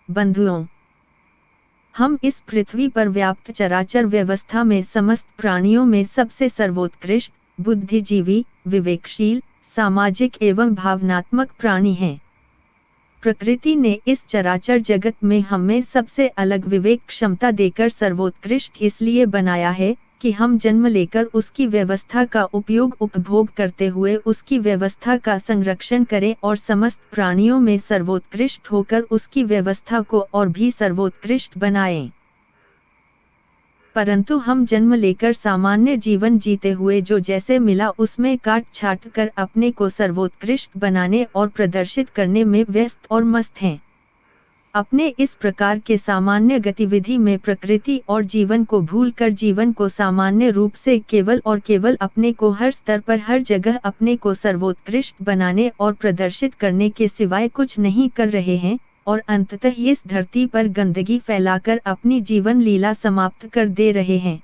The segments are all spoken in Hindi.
बंधुओं, हम इस पृथ्वी पर व्याप्त चराचर व्यवस्था में समस्त प्राणियों में सबसे सर्वोत्कृष्ट, बुद्धिजीवी, विवेकशील, सामाजिक एवं भावनात्मक प्राणी हैं। प्रकृति ने इस चराचर जगत में हमें सबसे अलग विवेक क्षमता देकर सर्वोत्कृष्ट इसलिए बनाया है कि हम जन्म लेकर उसकी व्यवस्था का उपयोग उपभोग करते हुए उसकी व्यवस्था का संरक्षण करें और समस्त प्राणियों में सर्वोत्कृष्ट होकर उसकी व्यवस्था को और भी सर्वोत्कृष्ट बनाएं। परंतु हम जन्म लेकर सामान्य जीवन जीते हुए जो जैसे मिला उसमें काट छाट कर अपने को सर्वोत्कृष्ट बनाने और प्रदर्शित करने में व्यस्त और मस्त हैं। अपने इस प्रकार के सामान्य गतिविधि में प्रकृति और जीवन को भूलकर जीवन को सामान्य रूप से केवल और केवल अपने को हर स्तर पर हर जगह अपने को सर्वोत्कृष्ट बनाने और प्रदर्शित करने के सिवाय कुछ नहीं कर रहे हैं और अंततः इस धरती पर गंदगी फैलाकर अपनी जीवन लीला समाप्त कर दे रहे हैं।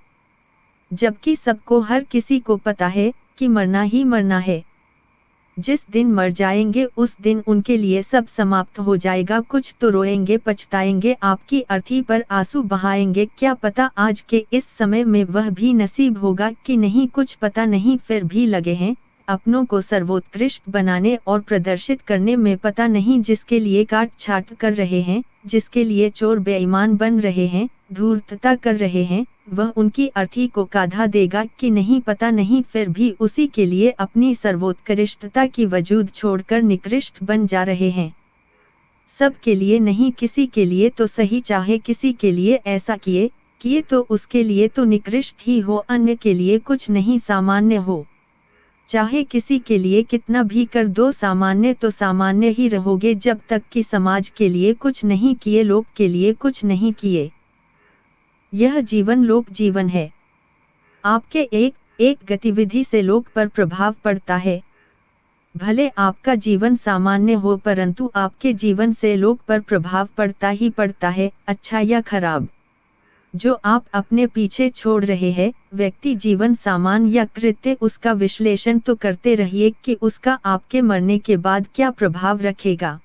जबकि सबको हर किसी को पता है कि मरना ही मरना है। जिस दिन मर जाएंगे उस दिन उनके लिए सब समाप्त हो जाएगा। कुछ तो रोएंगे, पछताएंगे, आपकी अर्थी पर आंसू बहाएंगे। क्या पता आज के इस समय में वह भी नसीब होगा कि नहीं, कुछ पता नहीं। फिर भी लगे हैं अपनों को सर्वोत्कृष्ट बनाने और प्रदर्शित करने में। पता नहीं जिसके लिए काट छाट कर रहे हैं, जिसके लिए चोर बेईमान बन रहे हैं, धूर्तता कर रहे हैं, वह उनकी अर्थी को काढ़ा देगा कि नहीं, पता नहीं। फिर भी उसी के लिए अपनी सर्वोत्कृष्टता की वजूद छोड़कर निकृष्ट बन जा रहे हैं। सब के लिए नहीं, किसी के लिए तो सही, चाहे किसी के लिए ऐसा किए तो उसके लिए तो निकृष्ट ही हो, अन्य के लिए कुछ नहीं, सामान्य हो। चाहे किसी के लिए कितना भी कर दो, सामान्य तो सामान्य ही रहोगे जब तक कि समाज के लिए कुछ नहीं किए, लोक के लिए कुछ नहीं किए। यह जीवन लोक जीवन है। आपके एक एक गतिविधि से लोक पर प्रभाव पड़ता है। भले आपका जीवन सामान्य हो परंतु आपके जीवन से लोक पर प्रभाव पड़ता ही पड़ता है, अच्छा या खराब। जो आप अपने पीछे छोड़ रहे हैं व्यक्ति जीवन, सामान या कृत्य, उसका विश्लेषण तो करते रहिए कि उसका आपके मरने के बाद क्या प्रभाव रखेगा।